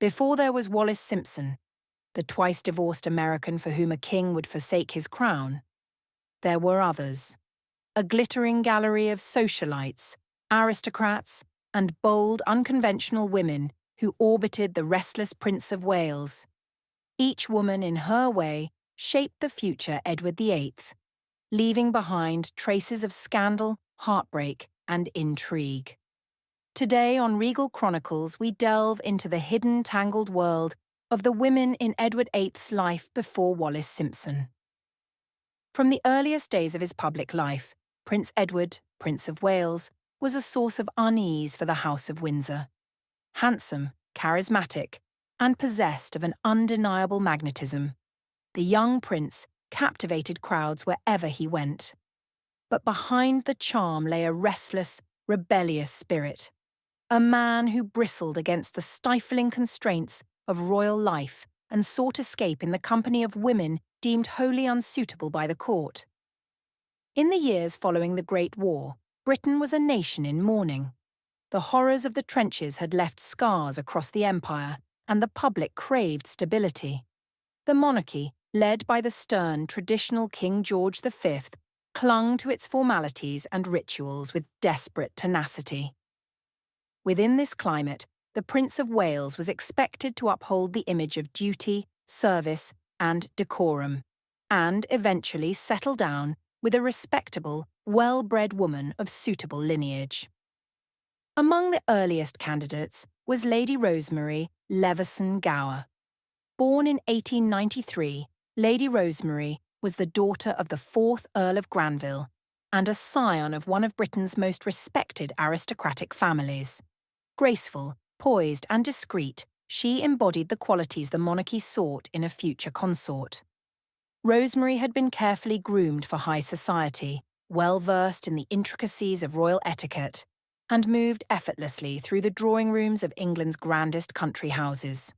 Before there was Wallis Simpson, the twice-divorced American for whom a king would forsake his crown, there were others. A glittering gallery of socialites, aristocrats, and bold, unconventional women who orbited the restless Prince of Wales. Each woman, in her way, shaped the future Edward VIII, leaving behind traces of scandal, heartbreak, and intrigue. Today on Regal Chronicles, we delve into the hidden, tangled world of the women in Edward VIII's life before Wallis Simpson. From the earliest days of his public life, Prince Edward, Prince of Wales, was a source of unease for the House of Windsor. Handsome, charismatic, and possessed of an undeniable magnetism, the young prince captivated crowds wherever he went. But behind the charm lay a restless, rebellious spirit, a man who bristled against the stifling constraints of royal life and sought escape in the company of women deemed wholly unsuitable by the court. In the years following the Great War, Britain was a nation in mourning. The horrors of the trenches had left scars across the empire, and the public craved stability. The monarchy, led by the stern, traditional King George V, clung to its formalities and rituals with desperate tenacity. Within this climate, the Prince of Wales was expected to uphold the image of duty, service, and decorum, and eventually settle down with a respectable, well-bred woman of suitable lineage. Among the earliest candidates was Lady Rosemary Leveson-Gower. Born in 1893, Lady Rosemary was the daughter of the 4th Earl of Granville and a scion of one of Britain's most respected aristocratic families. Graceful, poised, and discreet, she embodied the qualities the monarchy sought in a future consort. Rosemary had been carefully groomed for high society, well-versed in the intricacies of royal etiquette, and moved effortlessly through the drawing rooms of England's grandest country houses.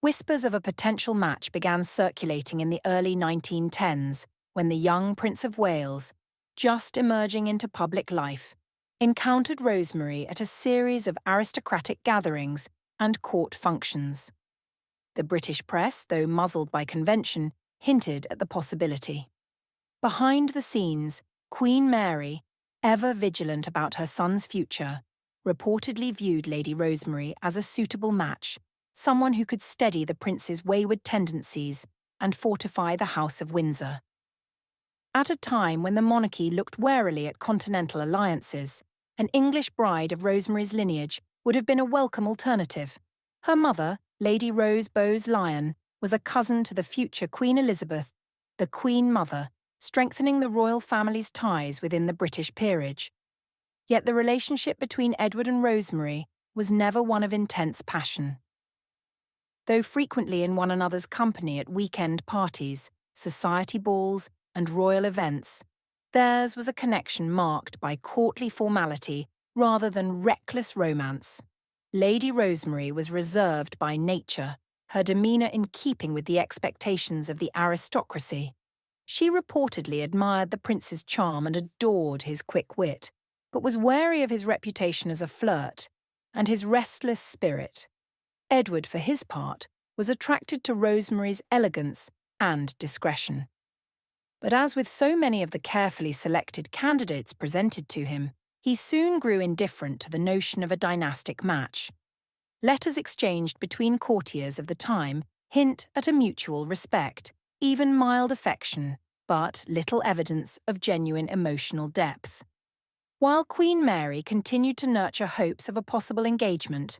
Whispers of a potential match began circulating in the early 1910s when the young Prince of Wales, just emerging into public life, encountered Rosemary at a series of aristocratic gatherings and court functions. The British press, though muzzled by convention, hinted at the possibility. Behind the scenes, Queen Mary, ever vigilant about her son's future, reportedly viewed Lady Rosemary as a suitable match, someone who could steady the prince's wayward tendencies and fortify the House of Windsor. At a time when the monarchy looked warily at continental alliances, an English bride of Rosemary's lineage would have been a welcome alternative. Her mother, Lady Rose Bowes-Lyon, was a cousin to the future Queen Elizabeth, the Queen Mother, strengthening the royal family's ties within the British peerage. Yet the relationship between Edward and Rosemary was never one of intense passion. Though frequently in one another's company at weekend parties, society balls, and royal events, theirs was a connection marked by courtly formality rather than reckless romance. Lady Rosemary was reserved by nature, her demeanour in keeping with the expectations of the aristocracy. She reportedly admired the prince's charm and adored his quick wit, but was wary of his reputation as a flirt and his restless spirit. Edward, for his part, was attracted to Rosemary's elegance and discretion. But as with so many of the carefully selected candidates presented to him, he soon grew indifferent to the notion of a dynastic match. Letters exchanged between courtiers of the time hint at a mutual respect, even mild affection, but little evidence of genuine emotional depth. While Queen Mary continued to nurture hopes of a possible engagement,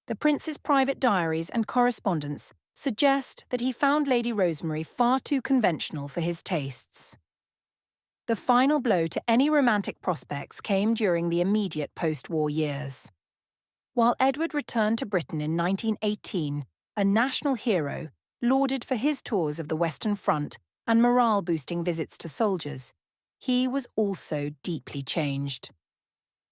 the prince's private diaries and correspondence suggest that he found Lady Rosemary far too conventional for his tastes. The final blow to any romantic prospects came during the immediate post-war years. While Edward returned to Britain in 1918, a national hero, lauded for his tours of the Western Front and morale-boosting visits to soldiers, he was also deeply changed.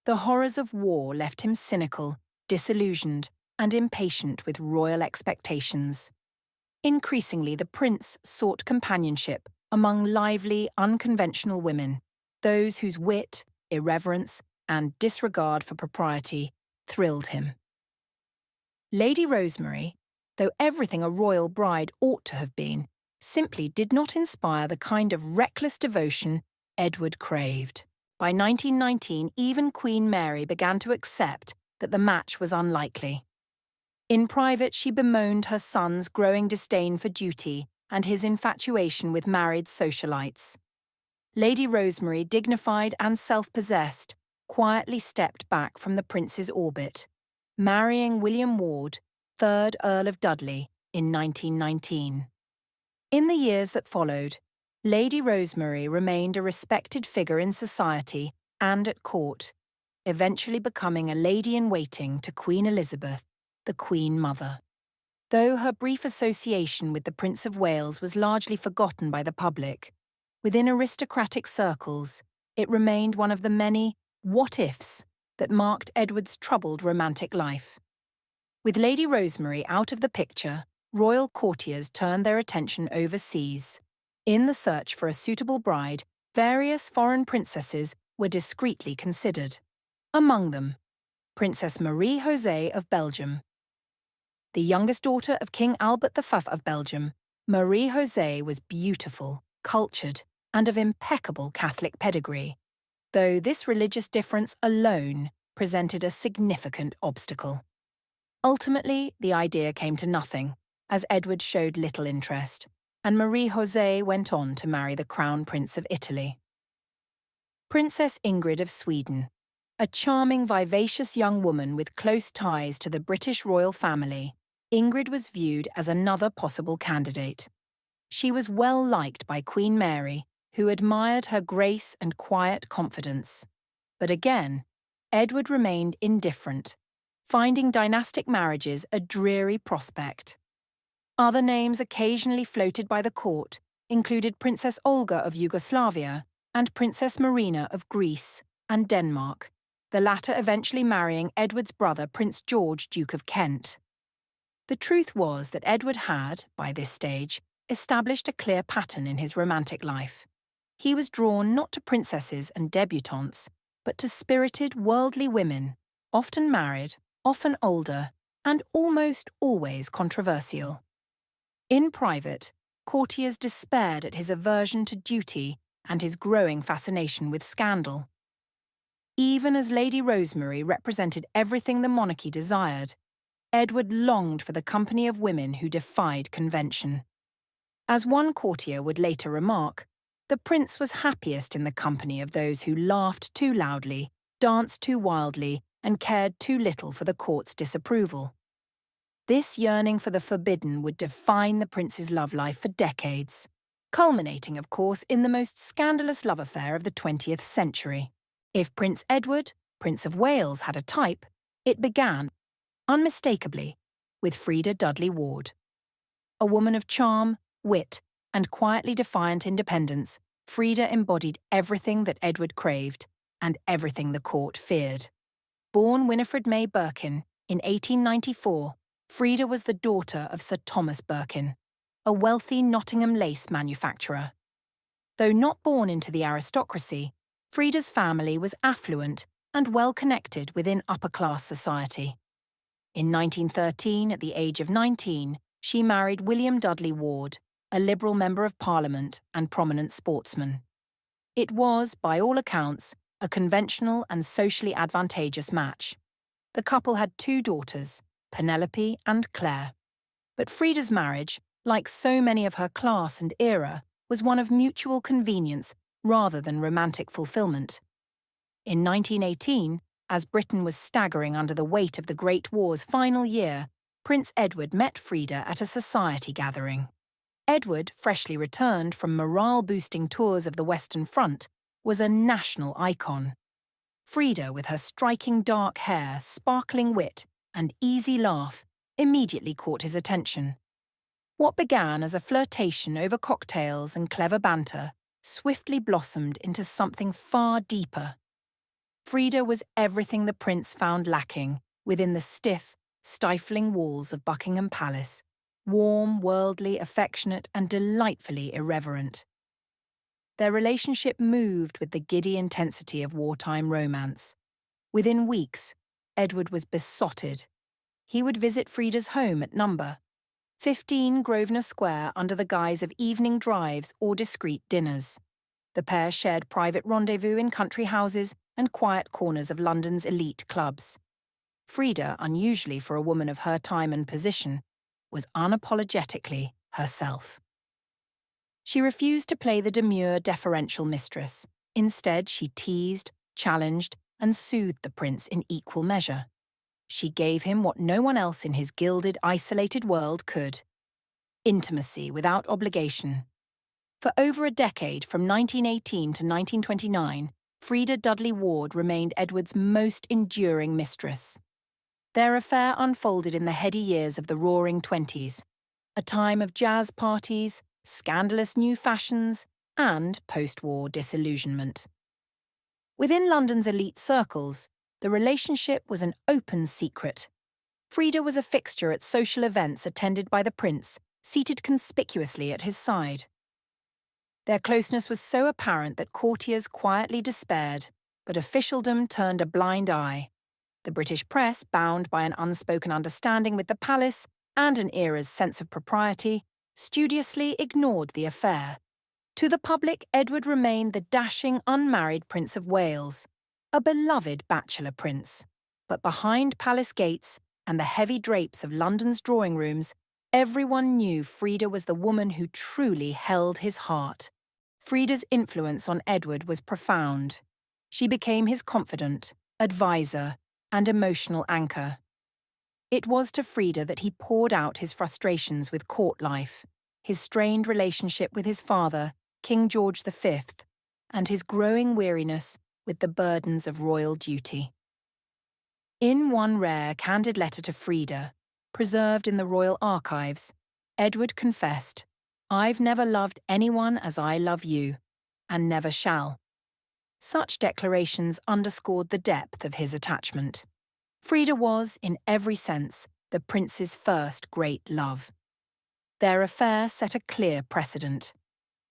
The horrors of war left him cynical, disillusioned, and impatient with royal expectations. Increasingly, the prince sought companionship among lively, unconventional women, those whose wit, irreverence, and disregard for propriety thrilled him. Lady Rosemary, though everything a royal bride ought to have been, simply did not inspire the kind of reckless devotion Edward craved. By 1919, even Queen Mary began to accept that the match was unlikely. In private, she bemoaned her son's growing disdain for duty and his infatuation with married socialites. Lady Rosemary, dignified and self-possessed, quietly stepped back from the prince's orbit, marrying William Ward, 3rd Earl of Dudley, in 1919. In the years that followed, Lady Rosemary remained a respected figure in society and at court, eventually becoming a lady-in-waiting to Queen Elizabeth, the Queen Mother. Though her brief association with the Prince of Wales was largely forgotten by the public, within aristocratic circles, it remained one of the many what-ifs that marked Edward's troubled romantic life. With Lady Rosemary out of the picture, royal courtiers turned their attention overseas. In the search for a suitable bride, various foreign princesses were discreetly considered. Among them, Princess Marie-José of Belgium. The youngest daughter of King Albert V of Belgium, Marie-José was beautiful, cultured, and of impeccable Catholic pedigree, though this religious difference alone presented a significant obstacle. Ultimately, the idea came to nothing, as Edward showed little interest, and Marie-José went on to marry the Crown Prince of Italy. Princess Ingrid of Sweden, a charming, vivacious young woman with close ties to the British royal family, Ingrid was viewed as another possible candidate. She was well liked by Queen Mary, who admired her grace and quiet confidence. But again, Edward remained indifferent, finding dynastic marriages a dreary prospect. Other names occasionally floated by the court included Princess Olga of Yugoslavia and Princess Marina of Greece and Denmark, the latter eventually marrying Edward's brother Prince George, Duke of Kent. The truth was that Edward had, by this stage, established a clear pattern in his romantic life. He was drawn not to princesses and debutantes, but to spirited, worldly women, often married, often older, and almost always controversial. In private, courtiers despaired at his aversion to duty and his growing fascination with scandal. Even as Lady Rosemary represented everything the monarchy desired, Edward longed for the company of women who defied convention. As one courtier would later remark, the prince was happiest in the company of those who laughed too loudly, danced too wildly, and cared too little for the court's disapproval. This yearning for the forbidden would define the prince's love life for decades, culminating, of course, in the most scandalous love affair of the 20th century. If Prince Edward, Prince of Wales, had a type, it began, unmistakably, with Freda Dudley Ward. A woman of charm, wit, and quietly defiant independence, Freda embodied everything that Edward craved and everything the court feared. Born Winifred May Birkin in 1894, Freda was the daughter of Sir Thomas Birkin, a wealthy Nottingham lace manufacturer. Though not born into the aristocracy, Freda's family was affluent and well-connected within upper-class society. In 1913, at the age of 19, she married William Dudley Ward, a Liberal Member of Parliament and prominent sportsman. It was, by all accounts, a conventional and socially advantageous match. The couple had 2 daughters, Penelope and Claire. But Freda's marriage, like so many of her class and era, was one of mutual convenience rather than romantic fulfillment. In 1918, as Britain was staggering under the weight of the Great War's final year, Prince Edward met Freda at a society gathering. Edward, freshly returned from morale-boosting tours of the Western Front, was a national icon. Freda, with her striking dark hair, sparkling wit, and easy laugh, immediately caught his attention. What began as a flirtation over cocktails and clever banter swiftly blossomed into something far deeper. Freda was everything the prince found lacking within the stiff, stifling walls of Buckingham Palace, warm, worldly, affectionate, and delightfully irreverent. Their relationship moved with the giddy intensity of wartime romance. Within weeks, Edward was besotted. he would visit Freda's home at number 15 Grosvenor Square under the guise of evening drives or discreet dinners. The pair shared private rendezvous in country houses and quiet corners of London's elite clubs. Freda, unusually for a woman of her time and position, was unapologetically herself. She refused to play the demure, deferential mistress. Instead, she teased, challenged, and soothed the prince in equal measure. She gave him what no one else in his gilded, isolated world could: intimacy without obligation. For over a decade, from 1918 to 1929, Freda Dudley Ward remained Edward's most enduring mistress. Their affair unfolded in the heady years of the Roaring Twenties, a time of jazz parties, scandalous new fashions, and post-war disillusionment. Within London's elite circles, the relationship was an open secret. Freda was a fixture at social events attended by the prince, seated conspicuously at his side. Their closeness was so apparent that courtiers quietly despaired, but officialdom turned a blind eye. The British press, bound by an unspoken understanding with the palace and an era's sense of propriety, studiously ignored the affair. To the public, Edward remained the dashing, unmarried Prince of Wales, a beloved bachelor prince. But behind palace gates and the heavy drapes of London's drawing rooms, everyone knew Freda was the woman who truly held his heart. Freda's influence on Edward was profound. She became his confidant, advisor, and emotional anchor. It was to Freda that he poured out his frustrations with court life, his strained relationship with his father, King George V, and his growing weariness with the burdens of royal duty. In one rare, candid letter to Freda, preserved in the royal archives, Edward confessed, "I've never loved anyone as I love you, and never shall." Such declarations underscored the depth of his attachment. Freda was, in every sense, the prince's first great love. Their affair set a clear precedent.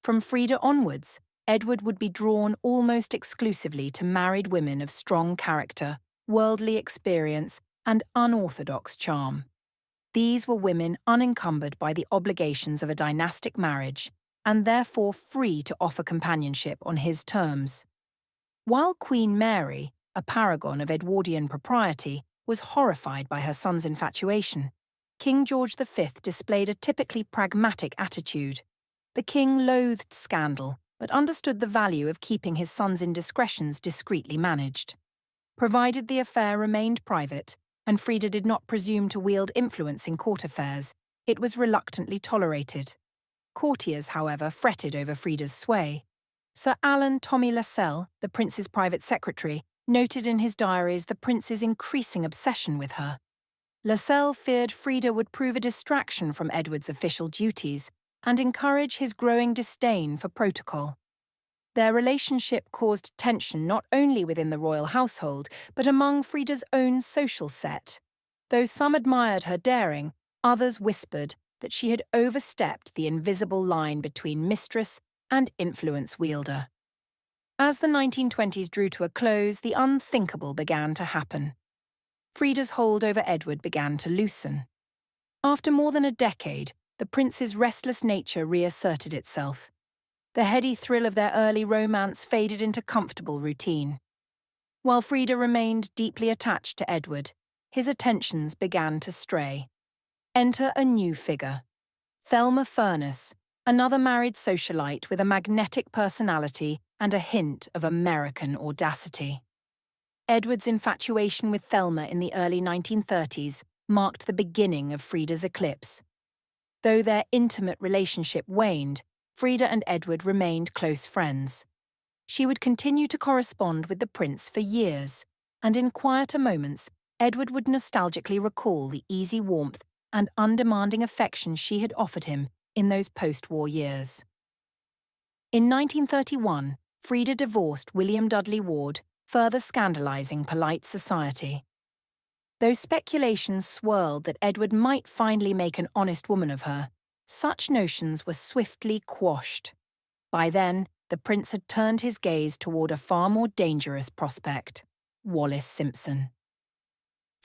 From Freda onwards, Edward would be drawn almost exclusively to married women of strong character, worldly experience, and unorthodox charm. These were women unencumbered by the obligations of a dynastic marriage, and therefore free to offer companionship on his terms. While Queen Mary, a paragon of Edwardian propriety, was horrified by her son's infatuation, King George V displayed a typically pragmatic attitude. The king loathed scandal, but understood the value of keeping his son's indiscretions discreetly managed. Provided the affair remained private, and Freda did not presume to wield influence in court affairs, it was reluctantly tolerated. Courtiers, however, fretted over Freda's sway. Sir Alan Tommy Lascelles, the prince's private secretary, noted in his diaries the prince's increasing obsession with her. Lascelles feared Freda would prove a distraction from Edward's official duties and encourage his growing disdain for protocol. Their relationship caused tension not only within the royal household, but among Freda's own social set. Though some admired her daring, others whispered that she had overstepped the invisible line between mistress and influence wielder. As the 1920s drew to a close, the unthinkable began to happen. Freda's hold over Edward began to loosen. After more than a decade, the prince's restless nature reasserted itself. The heady thrill of their early romance faded into comfortable routine. While Freda remained deeply attached to Edward, his attentions began to stray. Enter a new figure. Thelma Furness, another married socialite with a magnetic personality and a hint of American audacity. Edward's infatuation with Thelma in the early 1930s marked the beginning of Freda's eclipse. Though their intimate relationship waned, Freda and Edward remained close friends. She would continue to correspond with the prince for years, and in quieter moments, Edward would nostalgically recall the easy warmth and undemanding affection she had offered him in those post-war years. In 1931, Freda divorced William Dudley Ward, further scandalizing polite society. Though speculations swirled that Edward might finally make an honest woman of her, such notions were swiftly quashed. By then, the prince had turned his gaze toward a far more dangerous prospect: Wallis Simpson.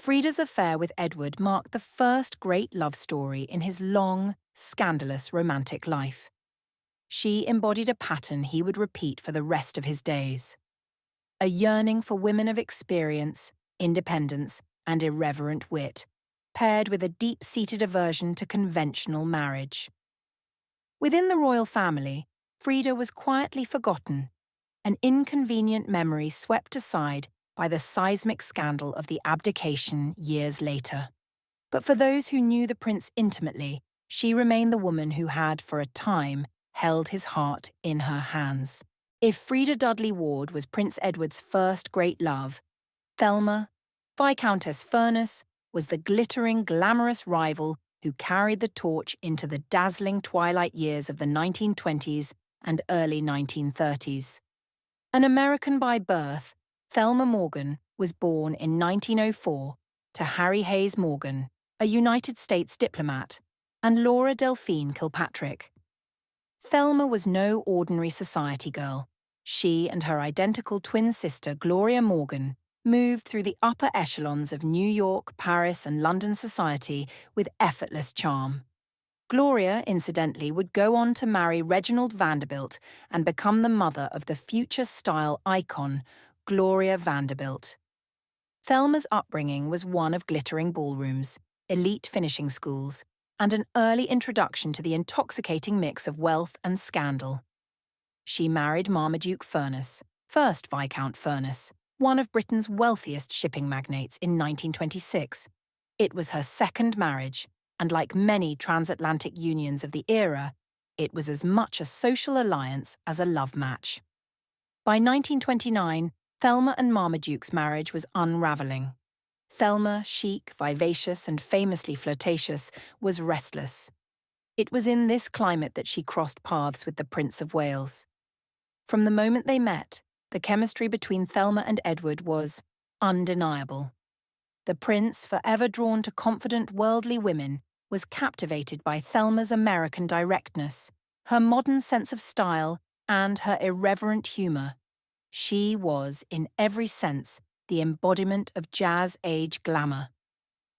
Freda's affair with Edward marked the first great love story in his long, scandalous romantic life. She embodied a pattern he would repeat for the rest of his days. A yearning for women of experience, independence, and irreverent wit, paired with a deep-seated aversion to conventional marriage. Within the royal family, Freda was quietly forgotten, an inconvenient memory swept aside by the seismic scandal of the abdication years later. But for those who knew the prince intimately, she remained the woman who had, for a time, held his heart in her hands. If Freda Dudley Ward was Prince Edward's first great love, Thelma, Viscountess Furness, was the glittering, glamorous rival who carried the torch into the dazzling twilight years of the 1920s and early 1930s. An American by birth, Thelma Morgan was born in 1904 to Harry Hayes Morgan, a United States diplomat, and Laura Delphine Kilpatrick. Thelma was no ordinary society girl. She and her identical twin sister, Gloria Morgan, moved through the upper echelons of New York, Paris, and London society with effortless charm. Gloria, incidentally, would go on to marry Reginald Vanderbilt and become the mother of the future style icon, Gloria Vanderbilt. Thelma's upbringing was one of glittering ballrooms, elite finishing schools, and an early introduction to the intoxicating mix of wealth and scandal. She married Marmaduke Furness, 1st Viscount Furness, one of Britain's wealthiest shipping magnates in 1926. It was her second marriage, and like many transatlantic unions of the era, it was as much a social alliance as a love match. By 1929, Thelma and Marmaduke's marriage was unravelling. Thelma, chic, vivacious, and famously flirtatious, was restless. It was in this climate that she crossed paths with the Prince of Wales. From the moment they met, the chemistry between Thelma and Edward was undeniable. The prince, forever drawn to confident, worldly women, was captivated by Thelma's American directness, her modern sense of style, and her irreverent humour. She was, in every sense, the embodiment of jazz-age glamour.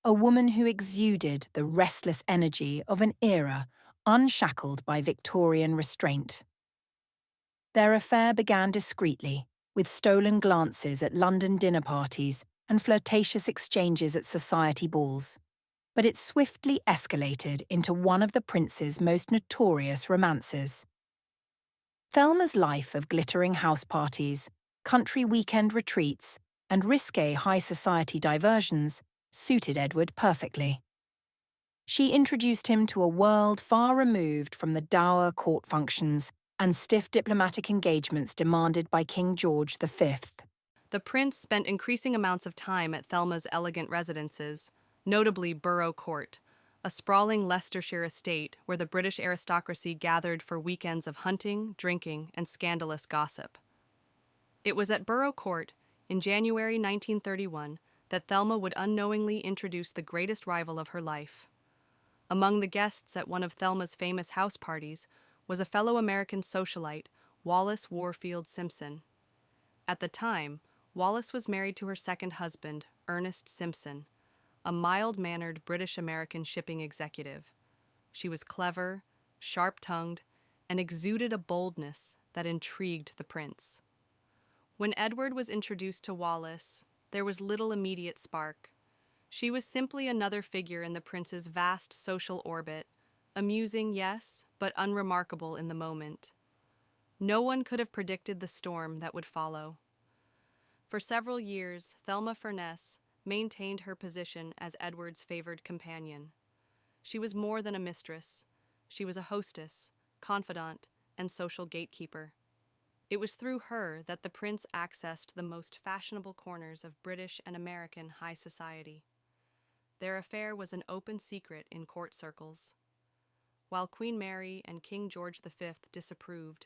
A woman who exuded the restless energy of an era unshackled by Victorian restraint. Their affair began discreetly, with stolen glances at London dinner parties and flirtatious exchanges at society balls. But it swiftly escalated into one of the prince's most notorious romances. Thelma's life of glittering house parties, country weekend retreats, and risque high society diversions suited Edward perfectly. She introduced him to a world far removed from the dour court functions and stiff diplomatic engagements demanded by King George V. The prince spent increasing amounts of time at Thelma's elegant residences, notably Borough Court, a sprawling Leicestershire estate where the British aristocracy gathered for weekends of hunting, drinking, and scandalous gossip. It was at Borough Court, in January 1931, that Thelma would unknowingly introduce the greatest rival of her life. Among the guests at one of Thelma's famous house parties was a fellow American socialite, Wallis Simpson. At the time, Wallis was married to her second husband, Ernest Simpson, a mild-mannered British-American shipping executive. She was clever, sharp-tongued, and exuded a boldness that intrigued the prince. When Edward was introduced to Wallis, there was little immediate spark. She was simply another figure in the prince's vast social orbit, amusing, yes, but unremarkable in the moment. No one could have predicted the storm that would follow. For several years, Thelma Furness maintained her position as Edward's favored companion. She was more than a mistress. She was a hostess, confidant, and social gatekeeper. It was through her that the prince accessed the most fashionable corners of British and American high society. Their affair was an open secret in court circles. While Queen Mary and King George V disapproved,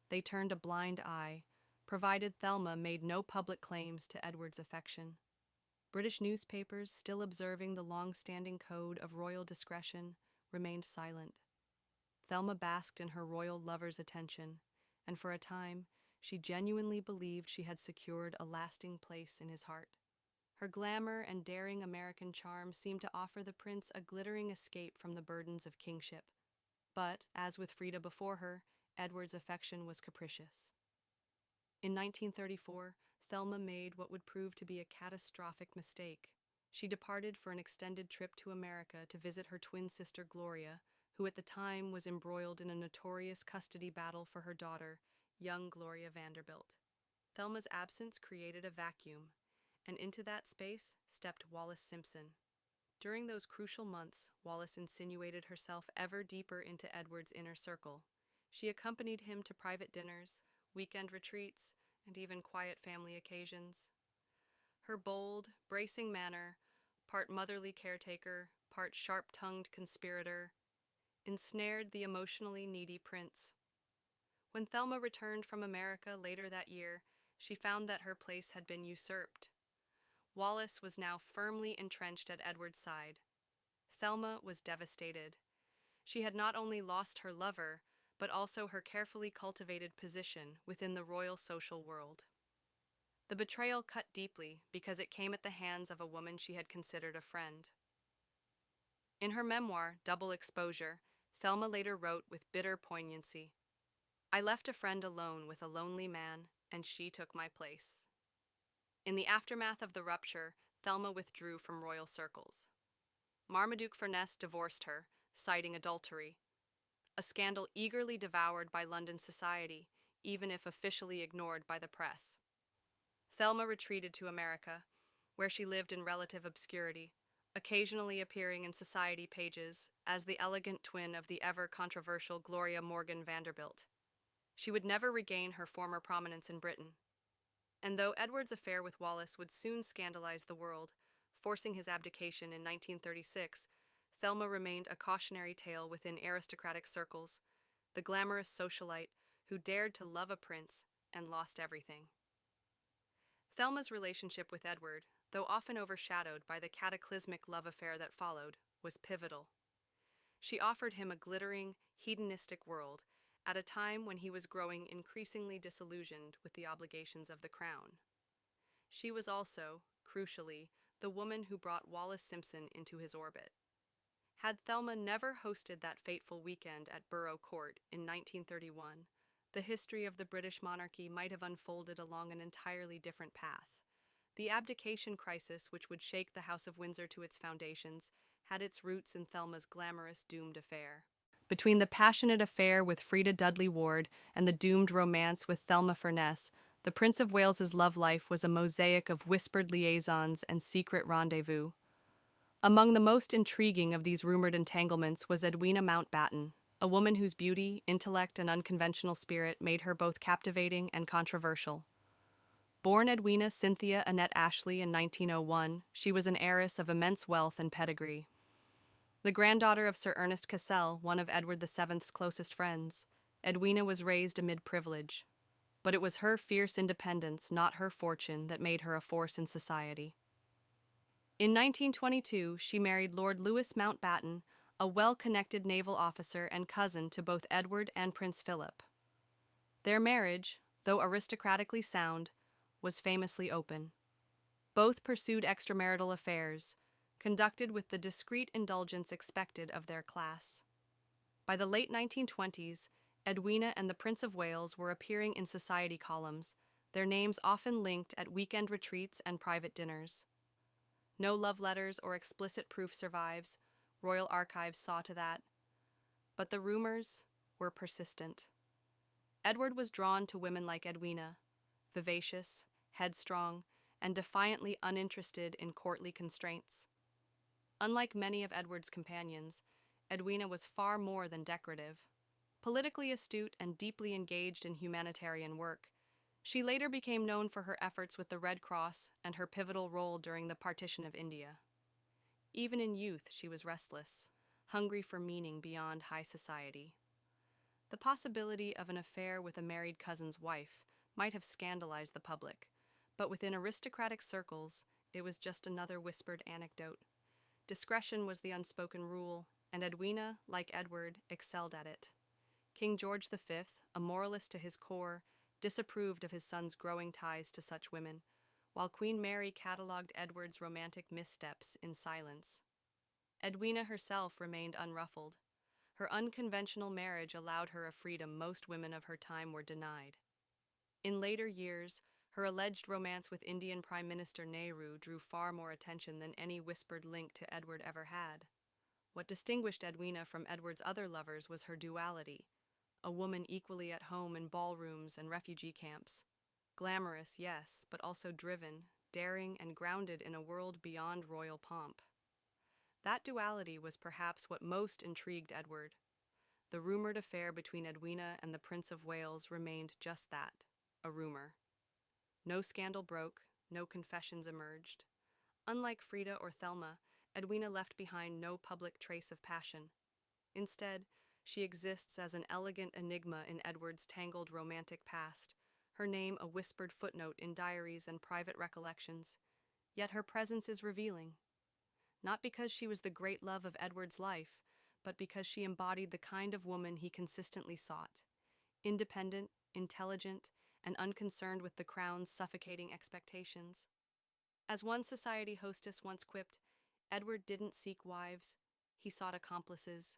they turned a blind eye, provided Thelma made no public claims to Edward's affection. British newspapers, still observing the long-standing code of royal discretion, remained silent. Thelma basked in her royal lover's attention, and for a time, she genuinely believed she had secured a lasting place in his heart. Her glamour and daring American charm seemed to offer the prince a glittering escape from the burdens of kingship. But, as with Freda before her, Edward's affection was capricious. In 1934, Thelma made what would prove to be a catastrophic mistake. She departed for an extended trip to America to visit her twin sister Gloria, who at the time was embroiled in a notorious custody battle for her daughter, young Gloria Vanderbilt. Thelma's absence created a vacuum, and into that space stepped Wallis Simpson. During those crucial months, Wallis insinuated herself ever deeper into Edward's inner circle. She accompanied him to private dinners, weekend retreats, and even quiet family occasions. Her bold, bracing manner, part motherly caretaker, part sharp-tongued conspirator, ensnared the emotionally needy prince. When Thelma returned from America later that year, she found that her place had been usurped. Wallis was now firmly entrenched at Edward's side. Thelma was devastated. She had not only lost her lover, but also her carefully cultivated position within the royal social world. The betrayal cut deeply because it came at the hands of a woman she had considered a friend. In her memoir, Double Exposure, Thelma later wrote with bitter poignancy, "I left a friend alone with a lonely man, and she took my place." In the aftermath of the rupture, Thelma withdrew from royal circles. Marmaduke Furness divorced her, citing adultery, a scandal eagerly devoured by London society, even if officially ignored by the press. Thelma retreated to America, where she lived in relative obscurity, occasionally appearing in society pages as the elegant twin of the ever-controversial Gloria Morgan Vanderbilt. She would never regain her former prominence in Britain. And though Edward's affair with Wallis would soon scandalize the world, forcing his abdication in 1936, Thelma remained a cautionary tale within aristocratic circles, the glamorous socialite who dared to love a prince and lost everything. Thelma's relationship with Edward, though often overshadowed by the cataclysmic love affair that followed, was pivotal. She offered him a glittering, hedonistic world at a time when he was growing increasingly disillusioned with the obligations of the crown. She was also, crucially, the woman who brought Wallis Simpson into his orbit. Had Thelma never hosted that fateful weekend at Borough Court in 1931, the history of the British monarchy might have unfolded along an entirely different path. The abdication crisis, which would shake the House of Windsor to its foundations, had its roots in Thelma's glamorous doomed affair. Between the passionate affair with Freda Dudley Ward and the doomed romance with Thelma Furness, the Prince of Wales's love life was a mosaic of whispered liaisons and secret rendezvous. Among the most intriguing of these rumored entanglements was Edwina Mountbatten, a woman whose beauty, intellect, and unconventional spirit made her both captivating and controversial. Born Edwina Cynthia Annette Ashley in 1901, she was an heiress of immense wealth and pedigree. The granddaughter of Sir Ernest Cassel, one of Edward VII's closest friends, Edwina was raised amid privilege. But it was her fierce independence, not her fortune, that made her a force in society. In 1922, she married Lord Louis Mountbatten, a well-connected naval officer and cousin to both Edward and Prince Philip. Their marriage, though aristocratically sound, was famously open. Both pursued extramarital affairs, conducted with the discreet indulgence expected of their class. By the late 1920s, Edwina and the Prince of Wales were appearing in society columns, their names often linked at weekend retreats and private dinners. No love letters or explicit proof survives, royal archives saw to that. But the rumors were persistent. Edward was drawn to women like Edwina, vivacious, headstrong, and defiantly uninterested in courtly constraints. Unlike many of Edward's companions, Edwina was far more than decorative. Politically astute and deeply engaged in humanitarian work, she later became known for her efforts with the Red Cross and her pivotal role during the partition of India. Even in youth, she was restless, hungry for meaning beyond high society. The possibility of an affair with a married cousin's wife might have scandalized the public, but within aristocratic circles, it was just another whispered anecdote. Discretion was the unspoken rule, and Edwina, like Edward, excelled at it. King George V, a moralist to his core, disapproved of his son's growing ties to such women, while Queen Mary catalogued Edward's romantic missteps in silence. Edwina herself remained unruffled. Her unconventional marriage allowed her a freedom most women of her time were denied. In later years, her alleged romance with Indian Prime Minister Nehru drew far more attention than any whispered link to Edward ever had. What distinguished Edwina from Edward's other lovers was her duality, a woman equally at home in ballrooms and refugee camps. Glamorous, yes, but also driven, daring, and grounded in a world beyond royal pomp. That duality was perhaps what most intrigued Edward. The rumored affair between Edwina and the Prince of Wales remained just that, a rumor. No scandal broke, no confessions emerged. Unlike Freda or Thelma, Edwina left behind no public trace of passion. Instead, she exists as an elegant enigma in Edward's tangled romantic past, her name a whispered footnote in diaries and private recollections. Yet her presence is revealing. Not because she was the great love of Edward's life, but because she embodied the kind of woman he consistently sought. Independent, intelligent, and unconcerned with the crown's suffocating expectations. As one society hostess once quipped, Edward didn't seek wives, he sought accomplices.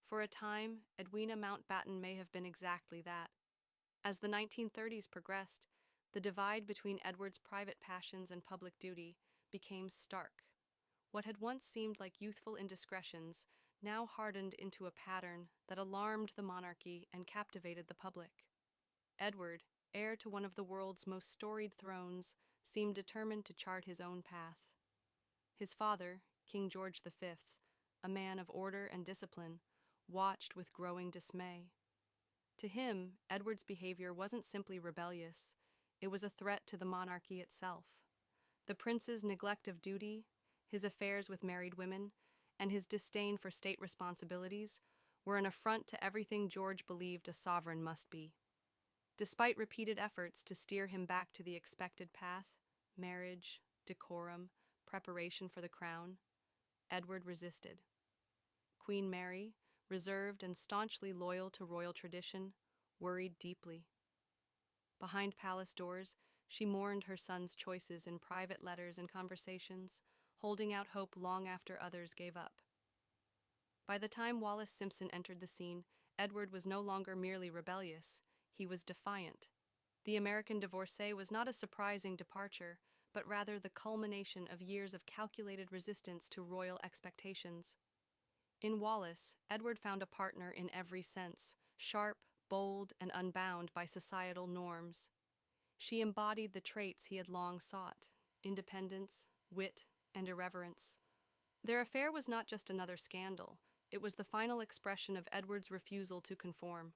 For a time, Edwina Mountbatten may have been exactly that. As the 1930s progressed, the divide between Edward's private passions and public duty became stark. What had once seemed like youthful indiscretions now hardened into a pattern that alarmed the monarchy and captivated the public. Edward, heir to one of the world's most storied thrones, seemed determined to chart his own path. His father, King George V, a man of order and discipline, watched with growing dismay. To him, Edward's behavior wasn't simply rebellious, it was a threat to the monarchy itself. The prince's neglect of duty, his affairs with married women, and his disdain for state responsibilities were an affront to everything George believed a sovereign must be. Despite repeated efforts to steer him back to the expected path, marriage, decorum, preparation for the crown, Edward resisted. Queen Mary, reserved and staunchly loyal to royal tradition, worried deeply. Behind palace doors, she mourned her son's choices in private letters and conversations, holding out hope long after others gave up. By the time Wallis Simpson entered the scene, Edward was no longer merely rebellious, he was defiant. The American divorcee was not a surprising departure, but rather the culmination of years of calculated resistance to royal expectations. In Wallis, Edward found a partner in every sense, sharp, bold, and unbound by societal norms. She embodied the traits he had long sought: independence, wit, and irreverence. Their affair was not just another scandal, it was the final expression of Edward's refusal to conform.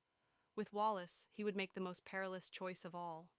With Wallis, he would make the most perilous choice of all: